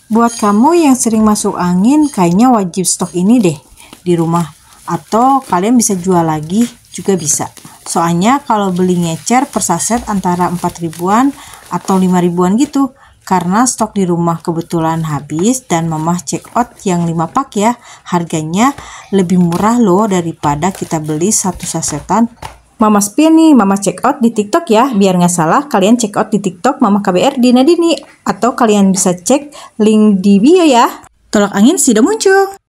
Buat kamu yang sering masuk angin, kayaknya wajib stok ini deh di rumah. Atau kalian bisa jual lagi juga bisa. Soalnya kalau beli ngecer per saset antara 4 ribuan atau 5 ribuan gitu. Karena stok di rumah kebetulan habis dan mamah check out yang 5 pak ya. Harganya lebih murah loh daripada kita beli satu sasetan. Mama spin nih, Mama check out di TikTok ya. Biar nggak salah, kalian check out di TikTok Mama KBR Dina Dini. Atau kalian bisa cek link di bio ya. Tolak angin sudah muncul.